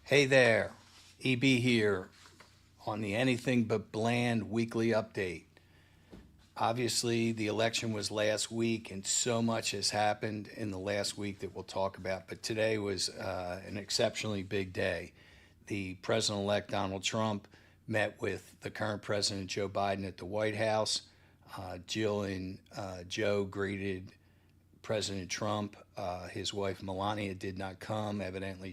Hey there, EB here on the Anything But Bland weekly update. Obviously, the election was last week, and so much has happened in the last week that we'll talk about. But today was an exceptionally big day. The President elect Donald Trump met with the current President Joe Biden at the White House. Jill and Joe greeted President Trump. His wife Melania did not come. Evidently,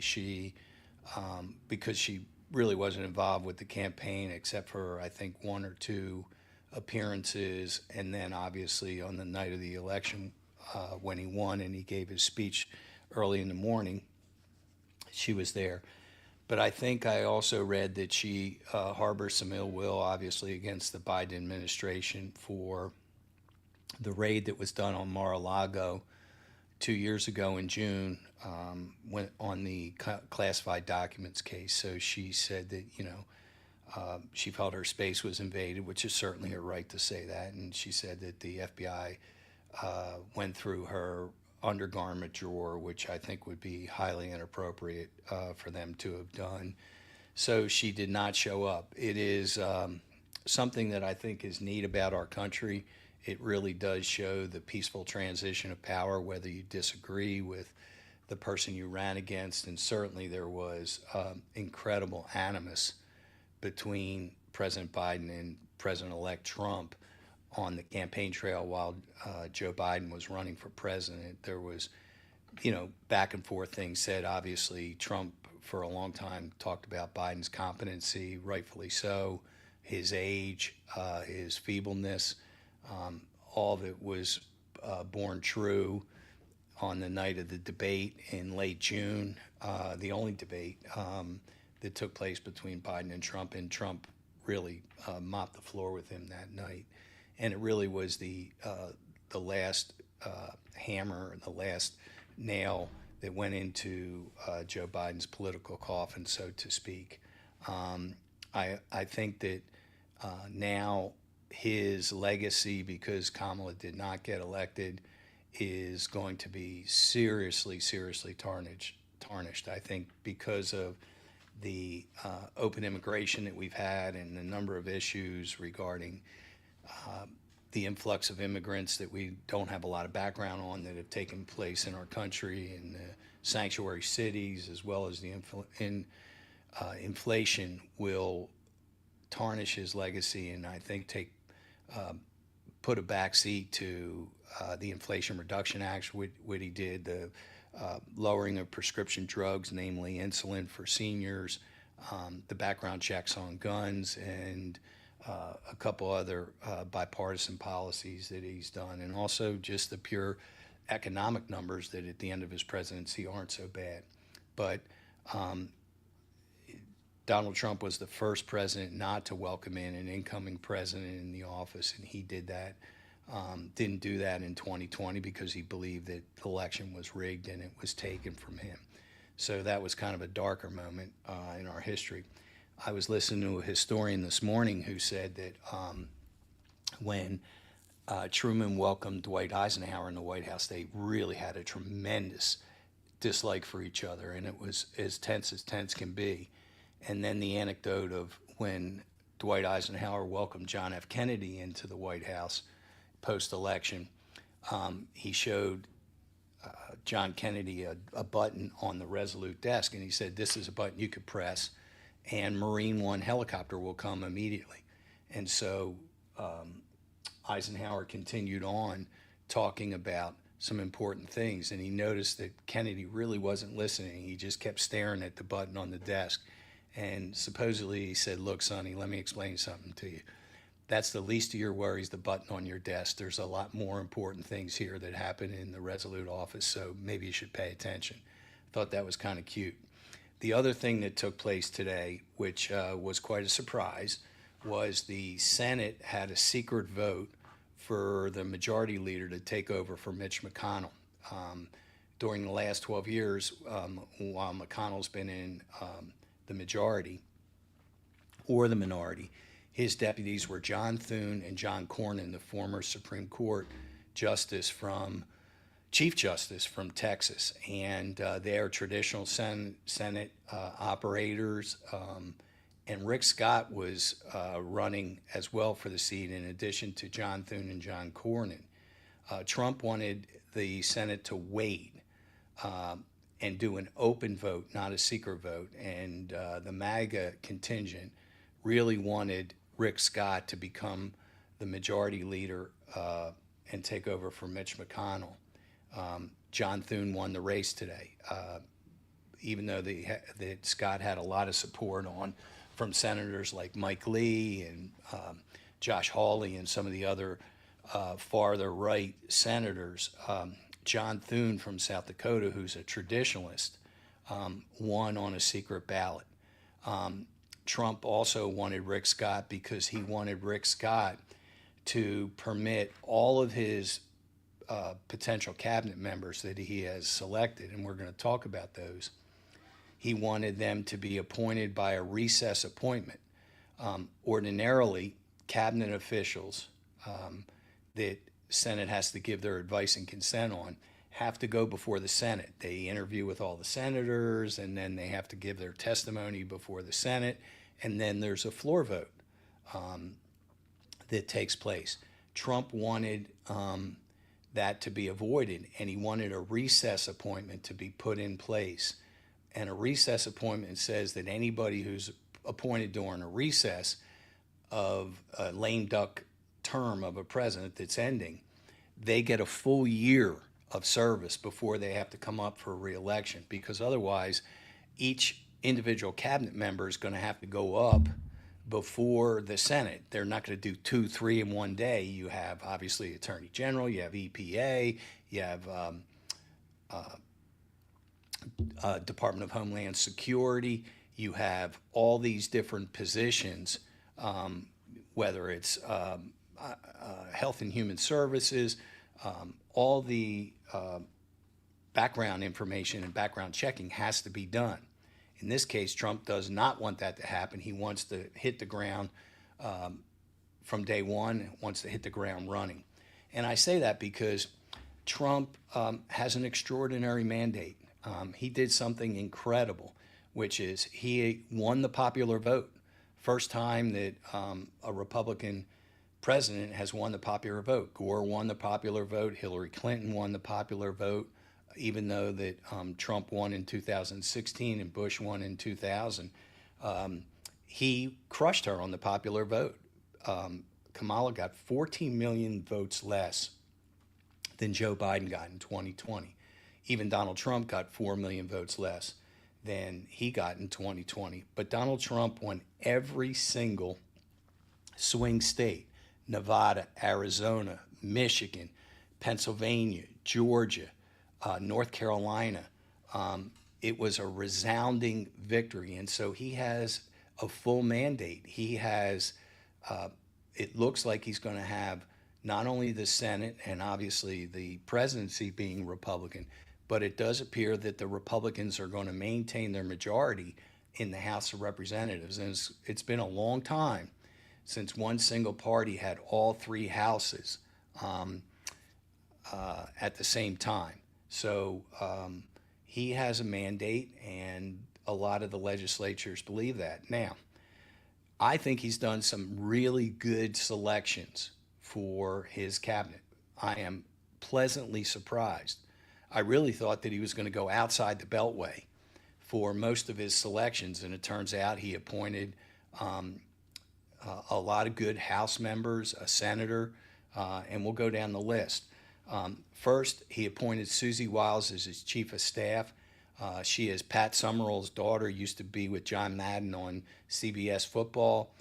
because she really wasn't involved with the campaign except for, I think, one or two appearances. And then, obviously, on the night of the election, when he won and he gave his speech early in the morning, she was there. But I think I also read that she harbors some ill will, obviously, against the Biden administration for the raid that was done on Mar-a-Lago 2 years ago in June, went on the classified documents case. So she said that, she felt her space was invaded, which is certainly her right to say that. And she said that the FBI went through her undergarment drawer, which I think would be highly inappropriate for them to have done. So she did not show up. It is something that I think is neat about our country. It really does show the peaceful transition of power, whether you disagree with the person you ran against. And certainly there was incredible animus between President Biden and President-elect Trump on the campaign trail while Joe Biden was running for president. There was, back and forth things said. Obviously, Trump for a long time talked about Biden's competency, rightfully so, his age, his feebleness. All of it was borne true on the night of the debate in late June, the only debate that took place between Biden and Trump really mopped the floor with him that night. And it really was the last hammer, the last nail that went into Joe Biden's political coffin, so to speak. I think that now his legacy, because Kamala did not get elected, is going to be seriously, seriously tarnished. I think because of the open immigration that we've had and the number of issues regarding the influx of immigrants that we don't have a lot of background on that have taken place in our country, in the sanctuary cities, as well as the inflation will tarnish his legacy, and I think put a backseat to the Inflation Reduction Act, what he did, the lowering of prescription drugs, namely insulin for seniors, the background checks on guns, and a couple other bipartisan policies that he's done, and also just the pure economic numbers that at the end of his presidency aren't so bad. But Donald Trump was the first president not to welcome in an incoming president in the office, and he did that. Didn't do that in 2020 because he believed that the election was rigged and it was taken from him. So that was kind of a darker moment in our history. I was listening to a historian this morning who said that when Truman welcomed Dwight Eisenhower in the White House, they really had a tremendous dislike for each other, and it was as tense can be. And then the anecdote of when Dwight Eisenhower welcomed John F. Kennedy into the White House post-election, he showed John Kennedy a button on the Resolute desk, and he said, "This is a button you could press, and Marine One helicopter will come immediately." And so Eisenhower continued on talking about some important things, and he noticed that Kennedy really wasn't listening. He just kept staring at the button on the desk. And supposedly he said, "Look, Sonny, let me explain something to you. That's the least of your worries, the button on your desk. There's a lot more important things here that happen in the Resolute office, so maybe you should pay attention." I thought that was kind of cute. The other thing that took place today, which was quite a surprise, was the Senate had a secret vote for the majority leader to take over for Mitch McConnell. During the last 12 years, while McConnell's been in the majority or the minority, his deputies were John Thune and John Cornyn, the former Supreme Court justice from Chief Justice from Texas, and they are traditional Senate operators. And Rick Scott was running as well for the seat, in addition to John Thune and John Cornyn. Trump wanted the Senate to wait and do an open vote, not a secret vote. And the MAGA contingent really wanted Rick Scott to become the majority leader and take over for Mitch McConnell. John Thune won the race today, even though that Scott had a lot of support from senators like Mike Lee and Josh Hawley and some of the other farther right senators. John Thune from South Dakota, who's a traditionalist, won on a secret ballot. Trump also wanted Rick Scott because he wanted Rick Scott to permit all of his potential cabinet members that he has selected, and we're going to talk about those. He wanted them to be appointed by a recess appointment. Ordinarily, cabinet officials that Senate has to give their advice and consent on have to go before the Senate. They interview with all the senators, and then they have to give their testimony before the Senate, and then there's a floor vote that takes place. Trump wanted that to be avoided, and he wanted a recess appointment to be put in place. And a recess appointment says that anybody who's appointed during a recess of a lame duck term of a president that's ending, they get a full year of service before they have to come up for re-election, because otherwise each individual cabinet member is going to have to go up before the Senate. They're not going to do 2, 3 in one day. You have obviously Attorney General, you have EPA, you have Department of Homeland Security, you have all these different positions, whether it's Health and Human Services, all the background information and background checking has to be done. In this case, Trump does not want that to happen. He wants to hit the ground from day one, wants to hit the ground running. And I say that because Trump has an extraordinary mandate. He did something incredible, which is he won the popular vote. First time that a Republican president has won the popular vote. Gore won the popular vote. Hillary Clinton won the popular vote, even though that Trump won in 2016 and Bush won in 2000. He crushed her on the popular vote. Kamala got 14 million votes less than Joe Biden got in 2020. Even Donald Trump got 4 million votes less than he got in 2020. But Donald Trump won every single swing state: Nevada, Arizona, Michigan, Pennsylvania, Georgia, North Carolina. It was a resounding victory. And so he has a full mandate. He has, it looks like he's going to have not only the Senate and obviously the presidency being Republican, but it does appear that the Republicans are going to maintain their majority in the House of Representatives. And it's been a long time since one single party had all three houses at the same time. So he has a mandate, and a lot of the legislatures believe that. Now, I think he's done some really good selections for his cabinet. I am pleasantly surprised. I really thought that he was going to go outside the Beltway for most of his selections, and it turns out he appointed a lot of good House members, a senator, and we'll go down the list. First, he appointed Susie Wiles as his chief of staff. She is Pat Summerall's daughter, used to be with John Madden on CBS Football.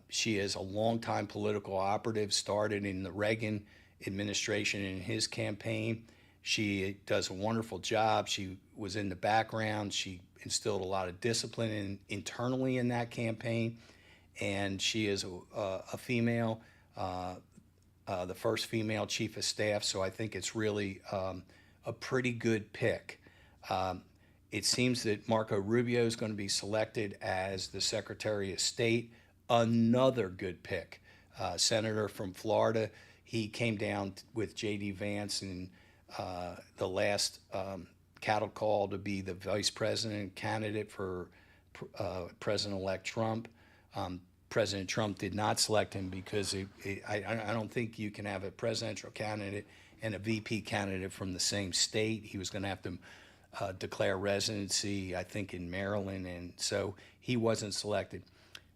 She is a longtime political operative, started in the Reagan administration in his campaign. She does a wonderful job. She was in the background. She instilled a lot of discipline internally in that campaign. And she is a female, the first female chief of staff. So I think it's really a pretty good pick. It seems that Marco Rubio is going to be selected as the Secretary of State. Another good pick. Senator from Florida. He came down with J.D. Vance and the last cattle call to be the vice president candidate for President-elect Trump. President Trump did not select him because I don't think you can have a presidential candidate and a VP candidate from the same state. He was going to have to declare residency, I think, in Maryland, and so he wasn't selected.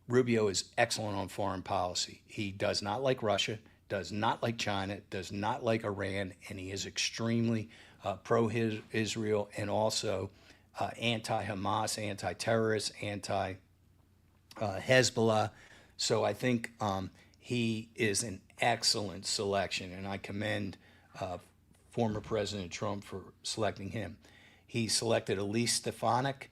Rubio is excellent on foreign policy. He does not like Russia, does not like China, does not like Iran, and he is extremely pro-Israel and also anti-Hamas, anti-terrorist, anti-Hezbollah. So I think he is an excellent selection, and I commend former President Trump for selecting him. He selected Elise Stefanik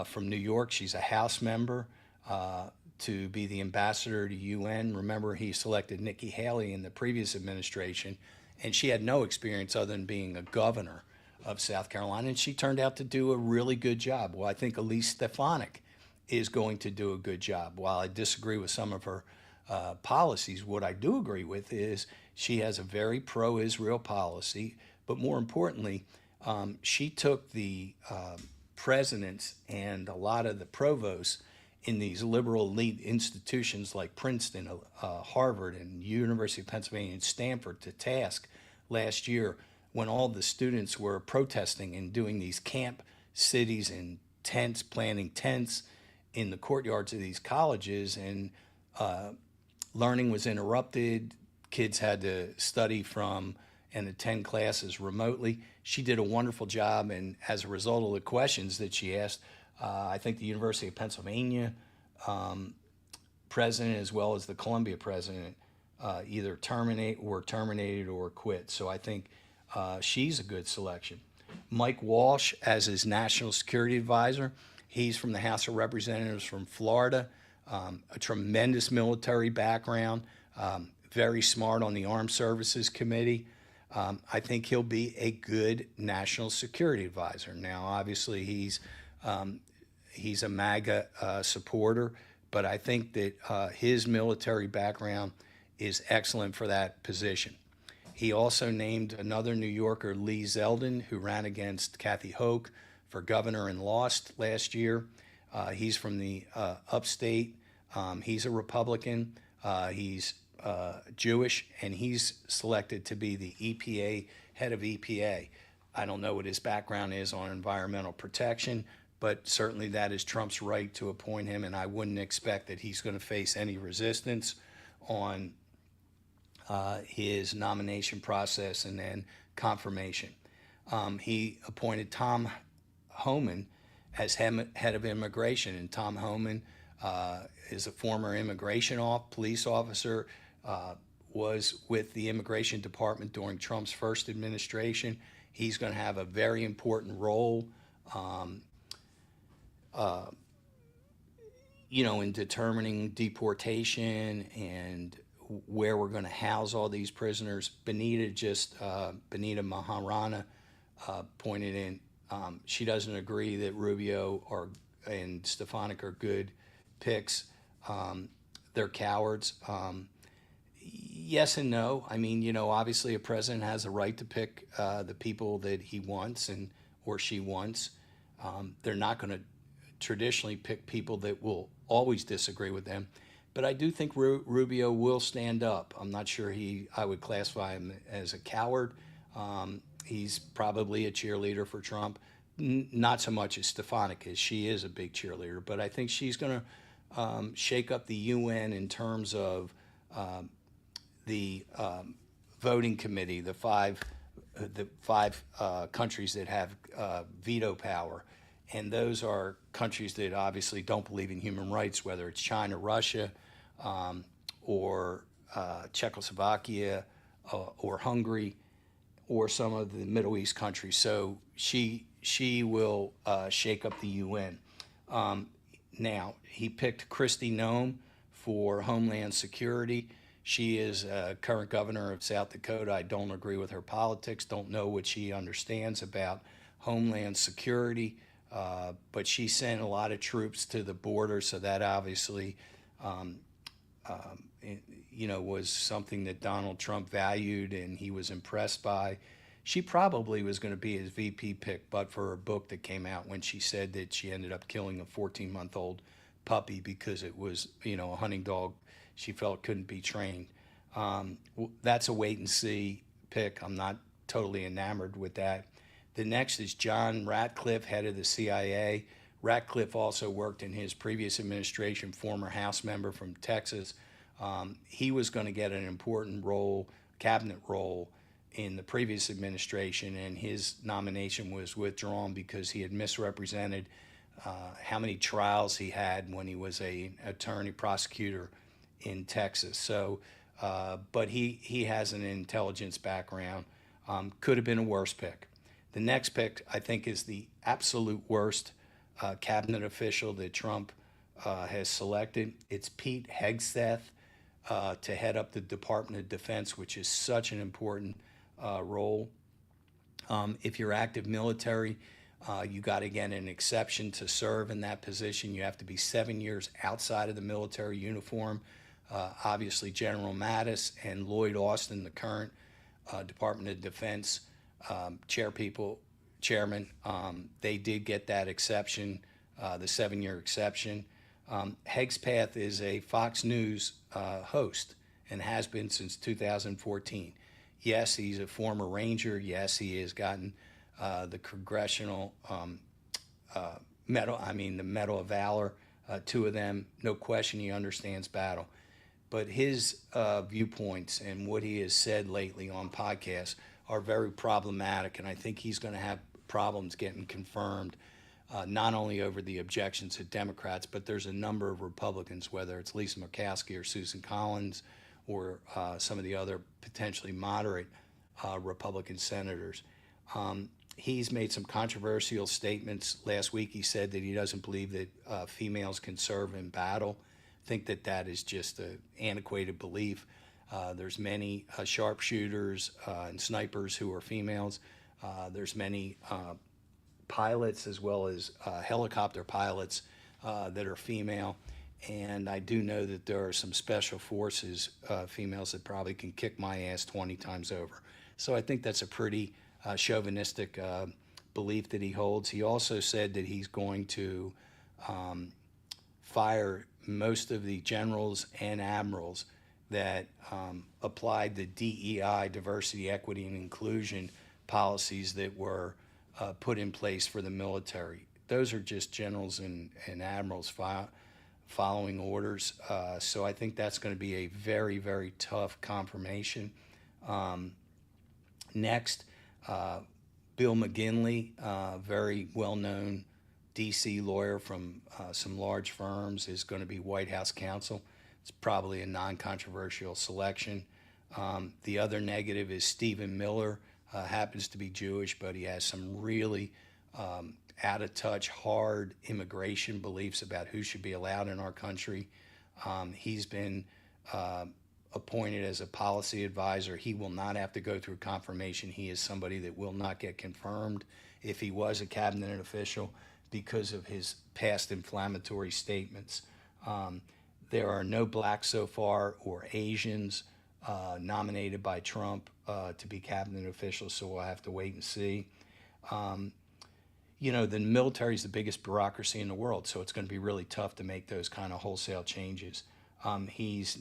from New York. She's a House member to be the ambassador to UN. Remember, he selected Nikki Haley in the previous administration, and she had no experience other than being a governor of South Carolina, and she turned out to do a really good job. Well, I think Elise Stefanik is going to do a good job. While I disagree with some of her policies, what I do agree with is she has a very pro-Israel policy, but more importantly, she took the presidents and a lot of the provosts in these liberal elite institutions like Princeton, Harvard, and University of Pennsylvania and Stanford to task last year when all the students were protesting and doing these camp cities and tents, planting tents in the courtyards of these colleges, and learning was interrupted. Kids had to study from and attend classes remotely. She did a wonderful job, and as a result of the questions that she asked, I think the University of Pennsylvania president as well as the Columbia president either terminated or quit. So I think she's a good selection. Mike Walsh as his national security advisor. He's from the House of Representatives from Florida, a tremendous military background, very smart on the Armed Services Committee. I think he'll be a good national security advisor. Now, obviously, he's a MAGA supporter, but I think that his military background is excellent for that position. He also named another New Yorker, Lee Zeldin, who ran against Kathy Hoke for governor and lost last year. He's from the upstate. He's a Republican. He's Jewish, and he's selected to be the EPA, head of EPA. I don't know what his background is on environmental protection, but certainly that is Trump's right to appoint him, and I wouldn't expect that he's going to face any resistance on his nomination process and then confirmation. He appointed Tom Homan as head of immigration, and Tom Homan is a former police officer, was with the Immigration Department during Trump's first administration. He's going to have a very important role in determining deportation and where we're going to house all these prisoners. Benita Maharana pointed in, she doesn't agree that Rubio and Stefanik are good picks. They're cowards. Yes and no. I mean, obviously a president has a right to pick the people that he wants or she wants. They're not going to traditionally pick people that will always disagree with them. But I do think Rubio will stand up. I'm not sure I would classify him as a coward. He's probably a cheerleader for Trump. Not so much as Stefanik is. She is a big cheerleader. But I think she's going to shake up the UN in terms of the voting committee, the five countries that have veto power. And those are countries that obviously don't believe in human rights, whether it's China, Russia, or Czechoslovakia, or Hungary, or some of the Middle East countries. So she will shake up the UN. Now, he picked Kristi Noem for Homeland Security. She is current governor of South Dakota. I don't agree with her politics, don't know what she understands about Homeland Security. But she sent a lot of troops to the border, so that obviously, was something that Donald Trump valued and he was impressed by. she probably was going to be his VP pick, but for her book that came out when she said that she ended up killing a 14-month-old puppy because it was, a hunting dog she felt couldn't be trained. That's a wait and see pick. I'm not totally enamored with that. The next is John Ratcliffe, head of the CIA. Ratcliffe also worked in his previous administration, former House member from Texas. He was going to get an important role, cabinet role, in the previous administration, and his nomination was withdrawn because he had misrepresented how many trials he had when he was an attorney prosecutor in Texas. So, but he has an intelligence background. Could have been a worse pick. The next pick, I think, is the absolute worst cabinet official that Trump has selected. It's Pete Hegseth to head up the Department of Defense, which is such an important role. If you're active military, you got to get an exception to serve in that position. You have to be 7 years outside of the military uniform. Obviously, General Mattis and Lloyd Austin, the current Department of Defense chairman, they did get that exception, the 7-year exception. Hegseth is a Fox News host and has been since 2014. Yes, he's a former Ranger. Yes, he has gotten the Congressional Medal, the Medal of Valor, 2 of them. No question he understands battle. But his viewpoints and what he has said lately on podcasts are very problematic, and I think he's going to have problems getting confirmed, not only over the objections of Democrats, but there's a number of Republicans, whether it's Lisa Murkowski or Susan Collins or some of the other potentially moderate Republican senators. He's made some controversial statements. Last week he said that he doesn't believe that females can serve in battle. I think that is just an antiquated belief. There's many sharpshooters and snipers who are females. There's many pilots as well as helicopter pilots that are female. And I do know that there are some special forces females that probably can kick my ass 20 times over. So I think that's a pretty chauvinistic belief that he holds. He also said that he's going to fire most of the generals and admirals that applied the DEI, diversity, equity, and inclusion policies that were put in place for the military. Those are just generals and admirals following orders. So I think that's going to be a very, very tough confirmation. Next, Bill McGinley, very well-known D.C. lawyer from some large firms, is going to be White House counsel. It's probably a non-controversial selection. The other negative is Stephen Miller, happens to be Jewish, but he has some really out-of-touch, hard immigration beliefs about who should be allowed in our country. He's been appointed as a policy advisor. He will not have to go through confirmation. He is somebody that will not get confirmed if he was a cabinet official because of his past inflammatory statements. There are no blacks so far or Asians nominated by Trump to be cabinet officials, so we'll have to wait and see. The military is the biggest bureaucracy in the world, so it's going to be really tough to make those kind of wholesale changes. He's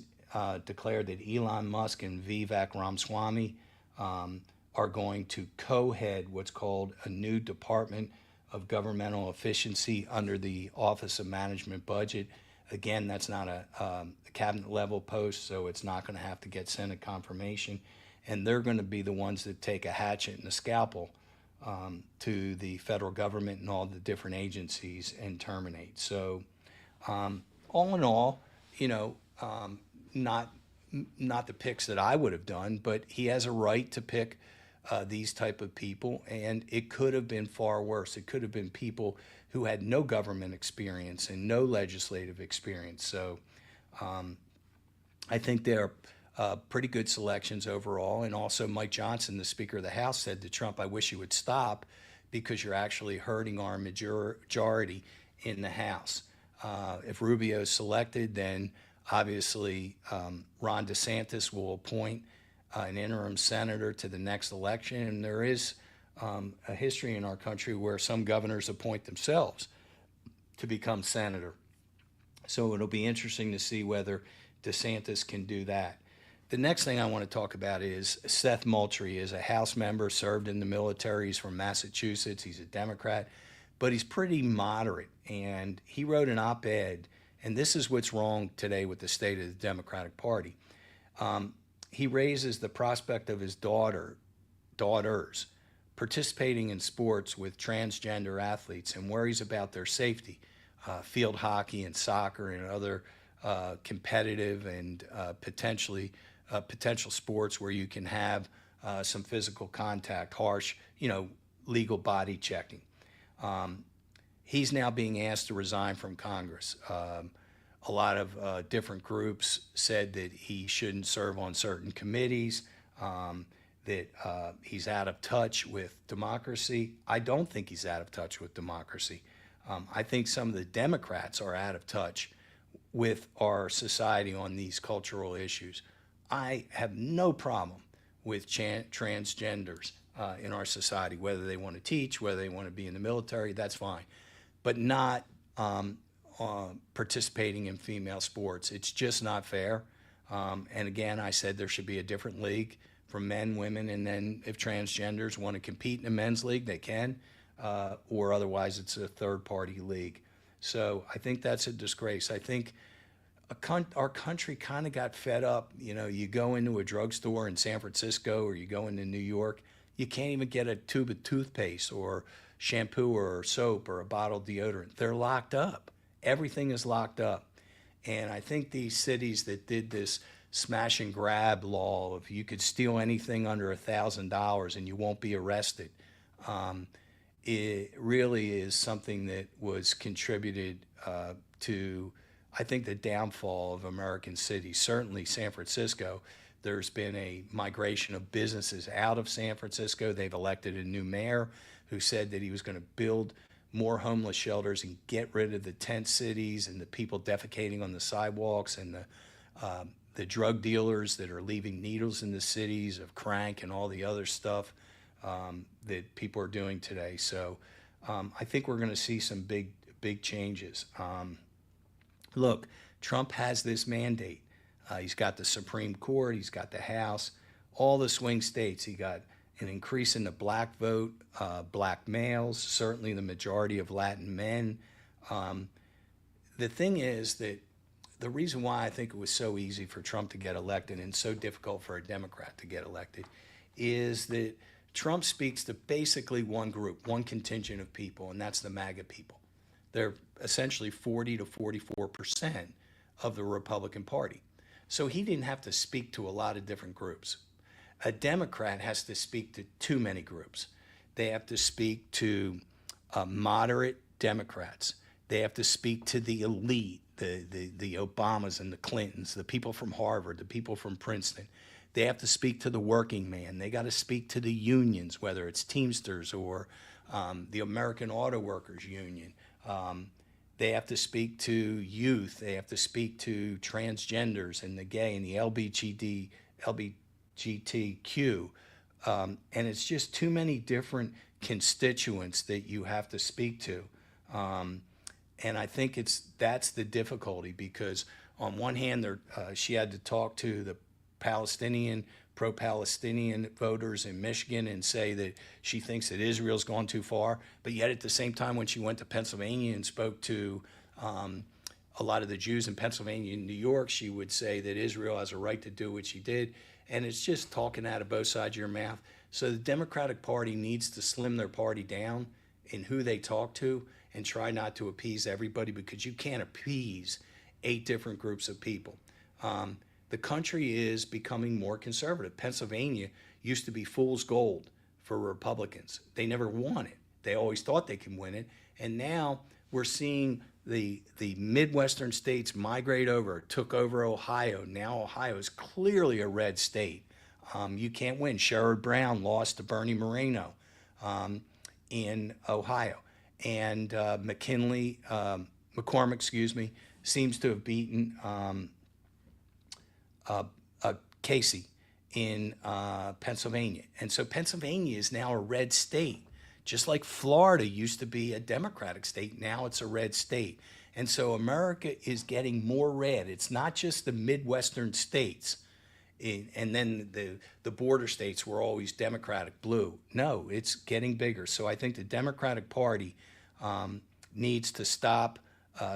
declared that Elon Musk and Vivek Ramaswamy are going to co-head what's called a new Department of Governmental Efficiency under the Office of Management Budget. Again, that's not a cabinet level post, so it's not going to have to get Senate confirmation. And they're going to be the ones that take a hatchet and a scalpel to the federal government and all the different agencies and terminate. So all in all, not the picks that I would have done, but he has a right to pick these type of people, and it could have been far worse. It could have been people who had no government experience and no legislative experience. So I think they're pretty good selections overall. And also Mike Johnson, the Speaker of the House, said to Trump, "I wish you would stop because you're actually hurting our majority in the House." If Rubio is selected, then obviously Ron DeSantis will appoint an interim senator to the next election. And there is a history in our country where some governors appoint themselves to become senator. So it'll be interesting to see whether DeSantis can do that. The next thing I want to talk about is Seth Moultrie is a House member, served in the military. He's from Massachusetts. He's a Democrat, but he's pretty moderate. And he wrote an op-ed, and this is what's wrong today with the state of the Democratic Party. He raises the prospect of his daughters participating in sports with transgender athletes and worries about their safety. Field hockey and soccer and other competitive and potential sports where you can have some physical contact, harsh, legal body checking. He's now being asked to resign from Congress. A lot of different groups said that he shouldn't serve on certain committees, that he's out of touch with democracy. I don't think he's out of touch with democracy. I think some of the Democrats are out of touch with our society on these cultural issues. I have no problem with transgenders in our society, whether they want to teach, whether they want to be in the military, that's fine, but not participating in female sports. It's just not fair. And again, I said there should be a different league for men, women, and then if transgenders want to compete in a men's league, they can. Or otherwise it's a third-party league. So I think that's a disgrace. I think our country kind of got fed up. You go into a drugstore in San Francisco or you go into New York, you can't even get a tube of toothpaste or shampoo or soap or a bottle of deodorant. They're locked up. Everything is locked up. And I think these cities that did this smash and grab law of you could steal anything under $1,000 and you won't be arrested, it really is something that was contributed to, I think, the downfall of American cities. Certainly San Francisco, there's been a migration of businesses out of San Francisco. They've elected a new mayor who said that he was going to build more homeless shelters and get rid of the tent cities and the people defecating on the sidewalks and the drug dealers that are leaving needles in the cities of crank and all the other stuff that people are doing today. So I think we're going to see some big changes. Look, Trump has this mandate. He's got the Supreme Court, he's got the House, all the swing states. He got an increase in the black vote, black males, certainly the majority of Latin men. The thing is that the reason why I think it was so easy for Trump to get elected and so difficult for a Democrat to get elected is that Trump speaks to basically one group, one contingent of people, and that's the MAGA people. They're essentially 40 to 44% of the Republican Party. So he didn't have to speak to a lot of different groups. A Democrat has to speak to too many groups. They have to speak to moderate Democrats. They have to speak to the elite, the Obamas and the Clintons, the people from Harvard, the people from Princeton. They have to speak to the working man. They got to speak to the unions, whether it's Teamsters or the American Auto Workers Union. They have to speak to youth. They have to speak to transgenders and the gay and the LGBTQ. And it's just too many different constituents that you have to speak to. And I think that's the difficulty, because on one hand, she had to talk to the pro-Palestinian voters in Michigan and say that she thinks that Israel's gone too far. But yet at the same time, when she went to Pennsylvania and spoke to a lot of the Jews in Pennsylvania and New York, she would say that Israel has a right to do what she did. And it's just talking out of both sides of your mouth. So the Democratic Party needs to slim their party down in who they talk to and try not to appease everybody, because you can't appease 8 different groups of people. The country is becoming more conservative. Pennsylvania used to be fool's gold for Republicans. They never won it. They always thought they can win it. And now we're seeing the Midwestern states migrate over, took over Ohio. Now Ohio is clearly a red state. You can't win. Sherrod Brown lost to Bernie Moreno in Ohio. And McCormick, seems to have beaten Casey in Pennsylvania. And so Pennsylvania is now a red state, just like Florida used to be a Democratic state. Now it's a red state. And so America is getting more red. It's not just the Midwestern states. And then the border states were always Democratic blue. No, it's getting bigger. So I think the Democratic Party needs to stop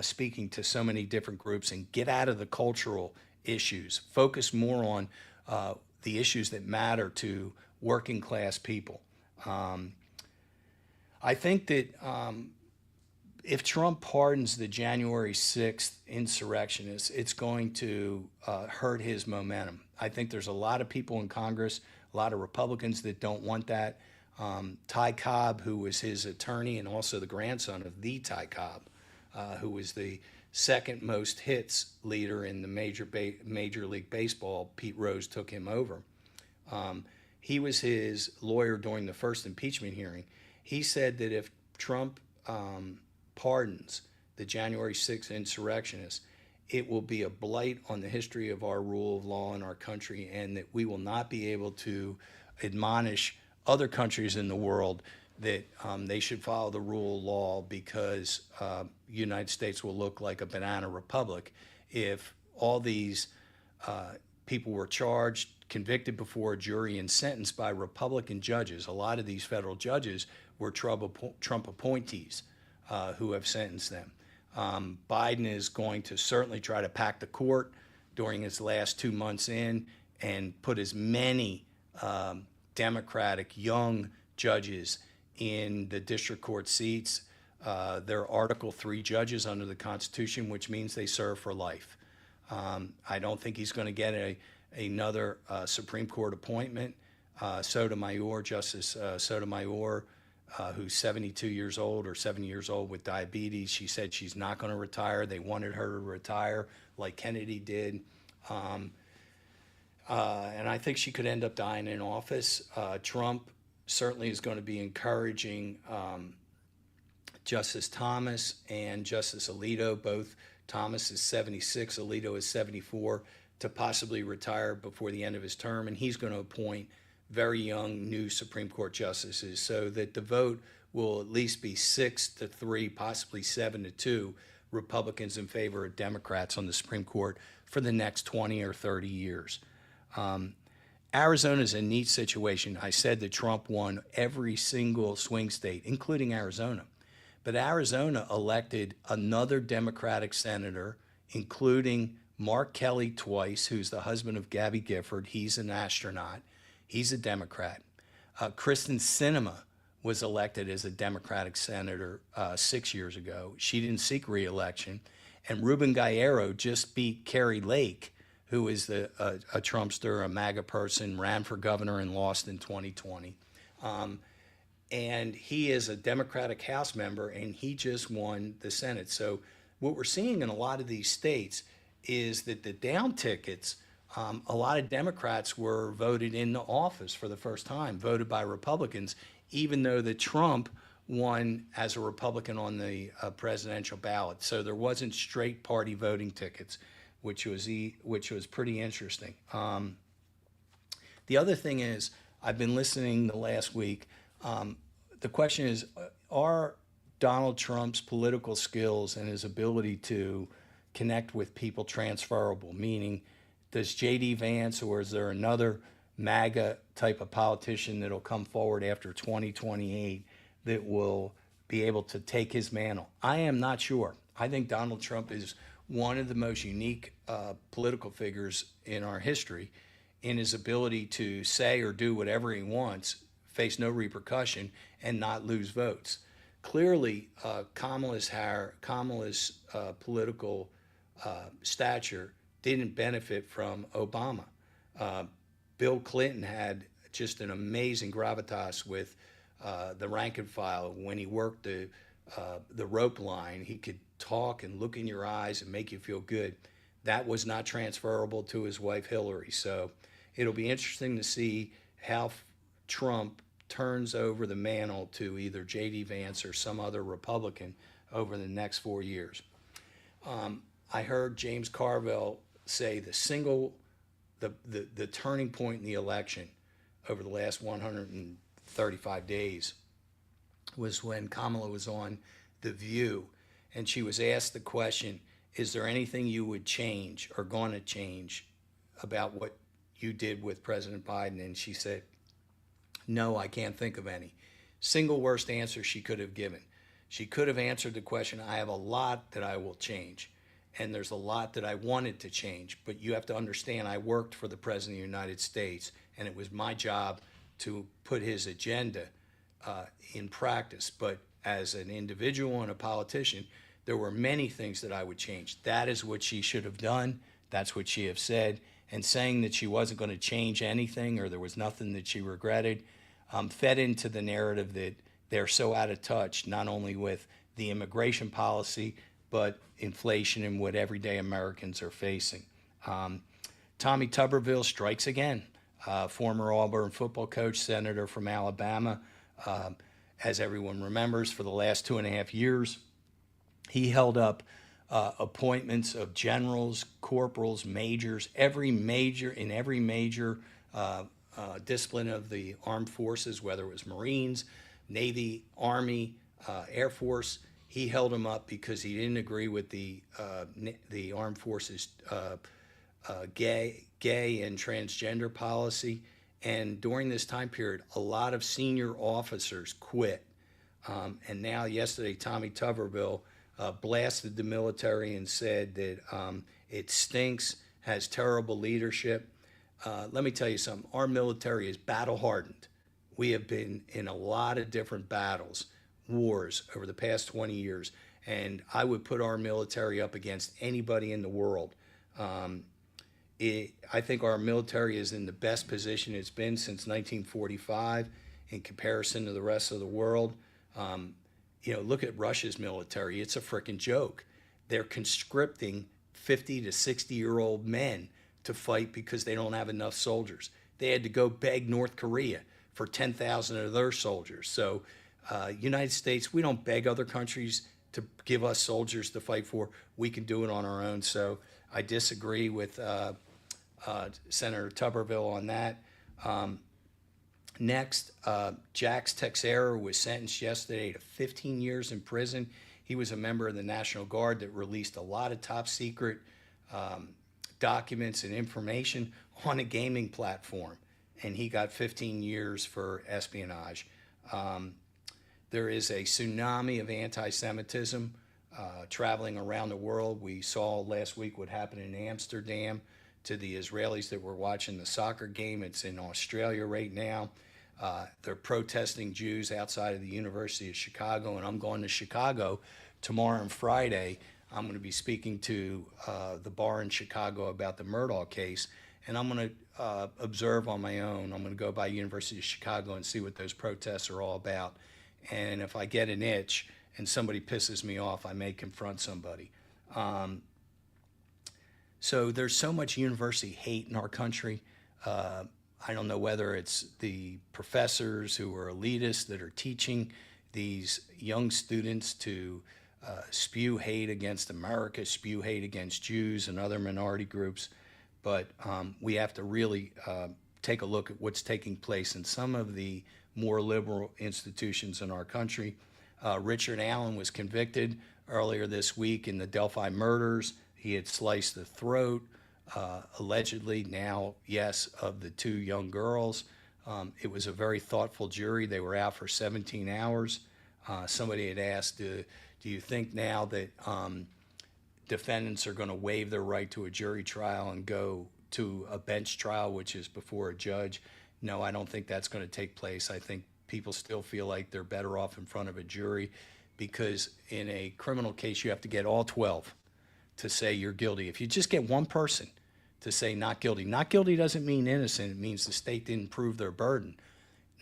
speaking to so many different groups and get out of the cultural issues. Focus more on the issues that matter to working class people. I think that if Trump pardons the January 6th insurrectionists, it's going to hurt his momentum. I think there's a lot of people in Congress, a lot of Republicans that don't want that. Ty Cobb, who was his attorney and also the grandson of the Ty Cobb, who was the second most hits leader in the Major League Baseball. Pete Rose took him over. He was his lawyer during the first impeachment hearing. He said that if Trump pardons the January 6th insurrectionists, it will be a blight on the history of our rule of law in our country, and that we will not be able to admonish other countries in the world that they should follow the rule of law, because the United States will look like a banana republic if all these people were charged, convicted before a jury, and sentenced by Republican judges. A lot of these federal judges were Trump appointees who have sentenced them. Biden is going to certainly try to pack the court during his last 2 months in and put as many Democratic young judges in the district court seats. They're Article III judges under the Constitution, which means they serve for life. I don't think he's going to get another Supreme Court appointment. Justice Sotomayor, who's 72 years old or 70 years old with diabetes, she said she's not going to retire. They wanted her to retire like Kennedy did. And I think she could end up dying in office. Trump certainly is going to be encouraging Justice Thomas and Justice Alito. Both Thomas is 76, Alito is 74, to possibly retire before the end of his term. And he's going to appoint very young new Supreme Court justices, so that the vote will at least be 6-3, possibly 7-2 Republicans in favor of Democrats on the Supreme Court for the next 20 or 30 years. Arizona is a neat situation. I said that Trump won every single swing state, including Arizona. But Arizona elected another Democratic senator, including Mark Kelly twice, who's the husband of Gabby Gifford. He's an astronaut. He's a Democrat. Kristen Sinema was elected as a Democratic senator 6 years ago. She didn't seek re-election. And Ruben Gallardo just beat Carrie Lake, who is a Trumpster, a MAGA person, ran for governor and lost in 2020. And he is a Democratic House member, and he just won the Senate. So what we're seeing in a lot of these states is that the down tickets, a lot of Democrats were voted into office for the first time, voted by Republicans, even though that Trump won as a Republican on the presidential ballot. So there wasn't straight party voting tickets, which was pretty interesting. The other thing is, I've been listening the last week. The question is, are Donald Trump's political skills and his ability to connect with people transferable? Meaning, does J.D. Vance, or is there another MAGA type of politician that'll come forward after 2028 that will be able to take his mantle? I am not sure. I think Donald Trump is one of the most unique political figures in our history in his ability to say or do whatever he wants, face no repercussion, and not lose votes. Clearly, Kamala's political stature didn't benefit from Obama. Bill Clinton had just an amazing gravitas with the rank and file. When he worked the rope line, he could talk and look in your eyes and make you feel good. That was not transferable to his wife Hillary. So it'll be interesting to see how Trump turns over the mantle to either J.D. Vance or some other Republican over the next 4 years. I heard James Carville say the the turning point in the election over the last 135 days was when Kamala was on The View, and she was asked the question, is there anything you would change or going to change about what you did with President Biden? And she said, no, I can't think of any. Single worst answer she could have given. She could have answered the question, I have a lot that I will change, and there's a lot that I wanted to change, but you have to understand I worked for the President of the United States, and it was my job to put his agenda in practice. But as an individual and a politician, there were many things that I would change. That is what she should have done. That's what she have said. And saying that she wasn't going to change anything or there was nothing that she regretted fed into the narrative that they're so out of touch, not only with the immigration policy, but inflation and what everyday Americans are facing. Tommy Tuberville strikes again. Former Auburn football coach, senator from Alabama. As everyone remembers, for the last 2.5 years, he held up appointments of generals, corporals, majors, every major discipline of the armed forces, whether it was Marines, Navy, Army, Air Force. He held them up because he didn't agree with the armed forces gay and transgender policy. And during this time period, a lot of senior officers quit. And now yesterday, Tommy Tuberville blasted the military and said that it stinks, has terrible leadership. Let me tell you something. Our military is battle hardened. We have been in a lot of different battles, wars over the past 20 years. And I would put our military up against anybody in the world. I think our military is in the best position it's been since 1945 in comparison to the rest of the world. Look at Russia's military. It's a freaking joke. They're conscripting 50 to 60-year-old men to fight because they don't have enough soldiers. They had to go beg North Korea for 10,000 of their soldiers. So United States, we don't beg other countries to give us soldiers to fight for. We can do it on our own. So I disagree with Senator Tuberville on that. Next, Jax Texera was sentenced yesterday to 15 years in prison. He was a member of the National Guard that released a lot of top secret documents and information on a gaming platform, and he got 15 years for espionage. There is a tsunami of anti-Semitism traveling around the world. We saw last week what happened in Amsterdam to the Israelis that were watching the soccer game. It's in Australia right now. They're protesting Jews outside of the University of Chicago, and I'm going to Chicago tomorrow and Friday. I'm going to be speaking to the bar in Chicago about the Murdaugh case, and I'm going to observe on my own. I'm going to go by University of Chicago and see what those protests are all about. And if I get an itch and somebody pisses me off, I may confront somebody. So there's so much university hate in our country. I don't know whether it's the professors who are elitists that are teaching these young students to spew hate against America, spew hate against Jews and other minority groups. But we have to really take a look at what's taking place in some of the more liberal institutions in our country. Richard Allen was convicted earlier this week in the Delphi murders. He had sliced the throat, allegedly, now, yes, of the 2 young girls. It was a very thoughtful jury. They were out for 17 hours. Somebody had asked, do you think now that defendants are going to waive their right to a jury trial and go to a bench trial, which is before a judge? No, I don't think that's going to take place. I think people still feel like they're better off in front of a jury because in a criminal case, you have to get all 12 to say you're guilty. If you just get one person to say not guilty doesn't mean innocent. It means the state didn't prove their burden.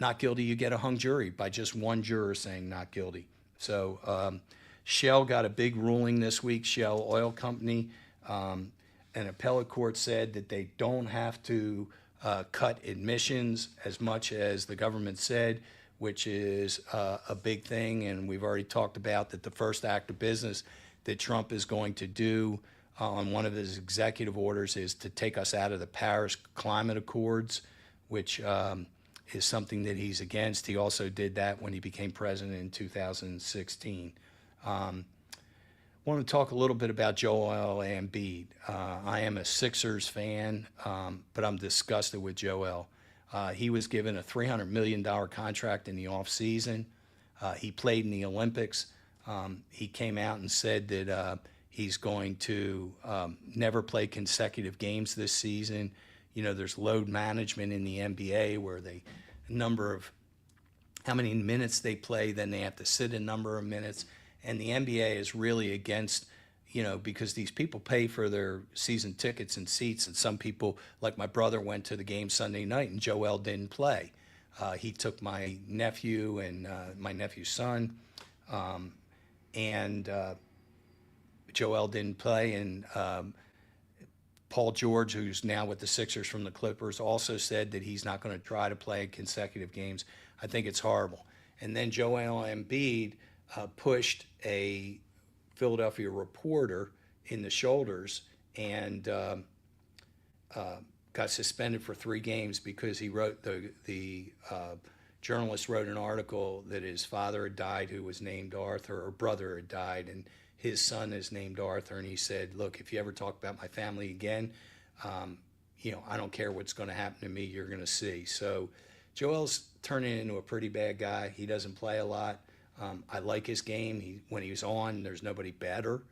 Not guilty, you get a hung jury by just one juror saying not guilty. So Shell got a big ruling this week. Shell Oil Company, an appellate court said that they don't have to cut emissions as much as the government said, which is a big thing. And we've already talked about that the first act of business that Trump is going to do on one of his executive orders is to take us out of the Paris Climate Accords, which is something that he's against. He also did that when he became president in 2016. I want to talk a little bit about Joel Embiid. I am a Sixers fan, but I'm disgusted with Joel. He was given a $300 million contract in the offseason. He played in the Olympics. He came out and said that he's going to never play consecutive games this season. You know, there's load management in the NBA where they number of how many minutes they play, then they have to sit a number of minutes. And the NBA is really against, you know, because these people pay for their season tickets and seats. And some people, like my brother, went to the game Sunday night and Joel didn't play. He took my nephew and my nephew's son, and Joel didn't play. And Paul George, who's now with the Sixers from the Clippers, also said that he's not going to try to play consecutive games. I think it's horrible. And then Joel Embiid pushed a Philadelphia reporter in the shoulders and got suspended for 3 games because he wrote the journalist wrote an article that his father had died, who was named Arthur, or brother had died, and his son is named Arthur. And he said, "Look, if you ever talk about my family again, you know, I don't care what's going to happen to me. You're going to see." So Joel's turning into a pretty bad guy. He doesn't play a lot. I like his game. When he was on, there's nobody better.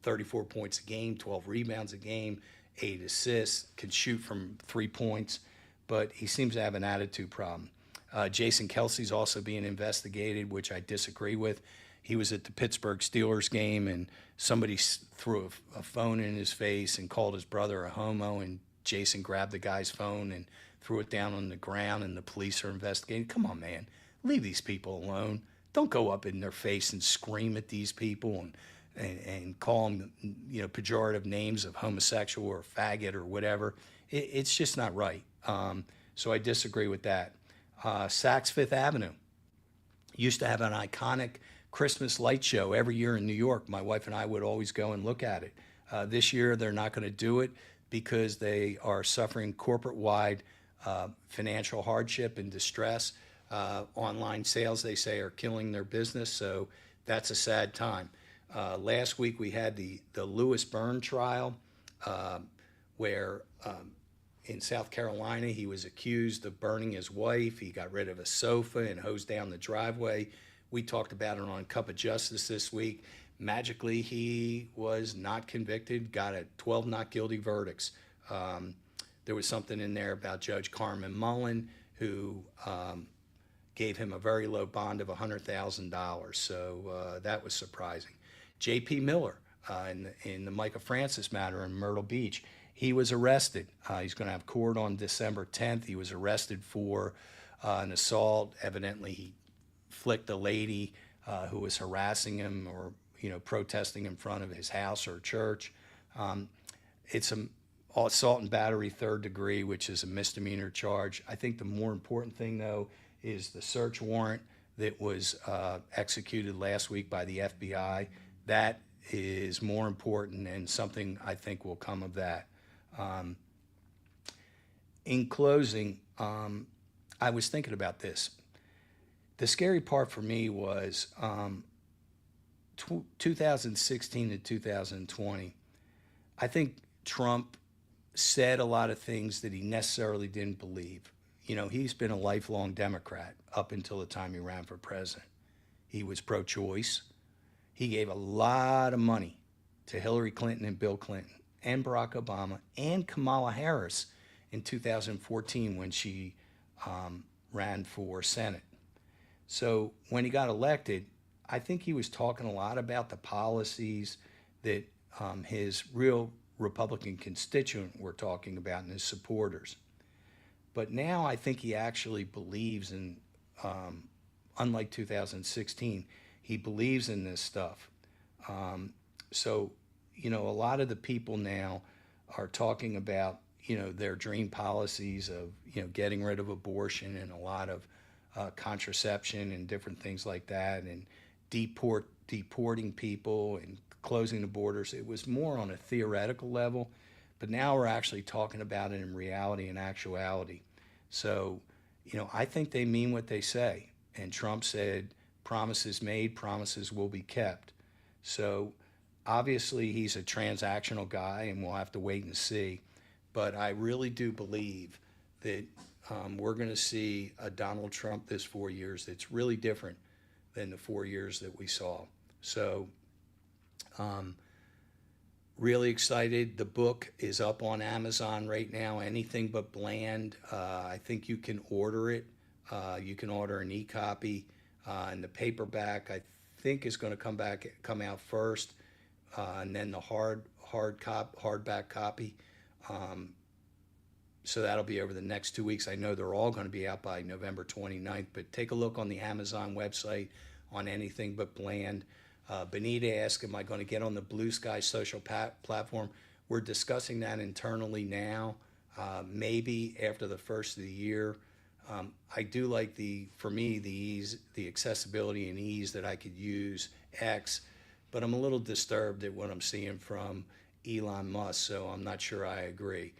34 points a game, 12 rebounds a game, 8 assists, can shoot from 3 points, but he seems to have an attitude problem. Jason Kelsey's also being investigated, which I disagree with. He was at the Pittsburgh Steelers game, and somebody threw a phone in his face and called his brother a homo, and Jason grabbed the guy's phone and threw it down on the ground, and the police are investigating. Come on, man. Leave these people alone. Don't go up in their face and scream at these people and call them, you know, pejorative names of homosexual or faggot or whatever. It's just not right. So I disagree with that. Saks Fifth Avenue used to have an iconic Christmas light show every year in New York. My wife and I would always go and look at it. This year they're not going to do it because they are suffering corporate-wide financial hardship and distress. Online sales, they say, are killing their business, so that's a sad time. Last week we had the Louis Byrne trial, where in South Carolina he was accused of burning his wife. He got rid of a sofa and hosed down the driveway. We talked about it on Cup of Justice this week. Magically, he was not convicted, got 12 not guilty verdicts. There was something in there about Judge Carmen Mullen, who gave him a very low bond of $100,000. So that was surprising. J.P. Miller, in the Micah Francis matter in Myrtle Beach, he was arrested. He's going to have court on December 10th. He was arrested for an assault. Evidently, he flicked a lady who was harassing him or, you know, protesting in front of his house or church. It's an assault and battery 3rd degree, which is a misdemeanor charge. I think the more important thing, though, is the search warrant that was executed last week by the FBI. That is more important, and something I think will come of that. In closing, I was thinking about this. The scary part for me was 2016 to 2020. I think Trump said a lot of things that he necessarily didn't believe. You know, he's been a lifelong Democrat up until the time he ran for president. He was pro-choice. He gave a lot of money to Hillary Clinton and Bill Clinton and Barack Obama and Kamala Harris in 2014 when she ran for Senate. So when he got elected, I think he was talking a lot about the policies that his real Republican constituent were talking about and his supporters. But now I think he actually believes in, unlike 2016, he believes in this stuff. So, you know, a lot of the people now are talking about, you know, their dream policies of, you know, getting rid of abortion and a lot of contraception and different things like that, and deporting people and closing the borders. It was more on a theoretical level, but now we're actually talking about it in reality and actuality. So, I think they mean what they say. And Trump said, promises made, promises will be kept. So obviously he's a transactional guy, and we'll have to wait and see. But I really do believe that we're going to see a Donald Trump this 4 years that's really different than the 4 years that we saw. So really excited. The book is up on Amazon right now, Anything But Bland. I think you can order it. You can order an e-copy, and the paperback I think is going to come out first, and then the hardback copy. So that'll be over the next 2 weeks. I know they're all going to be out by November 29th, but take a look on the Amazon website on Anything But Bland. Benita asked, am I going to get on the Blue Sky social platform? We're discussing that internally now, maybe after the first of the year. I do like for me, the ease, the accessibility and ease that I could use X, but I'm a little disturbed at what I'm seeing from Elon Musk, so I'm not sure I agree.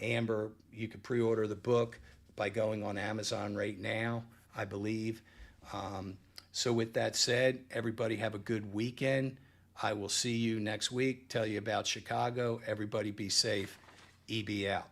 Amber, you could pre-order the book by going on Amazon right now, I believe. So with that said, everybody have a good weekend. I will see you next week, tell you about Chicago. Everybody be safe. EB out.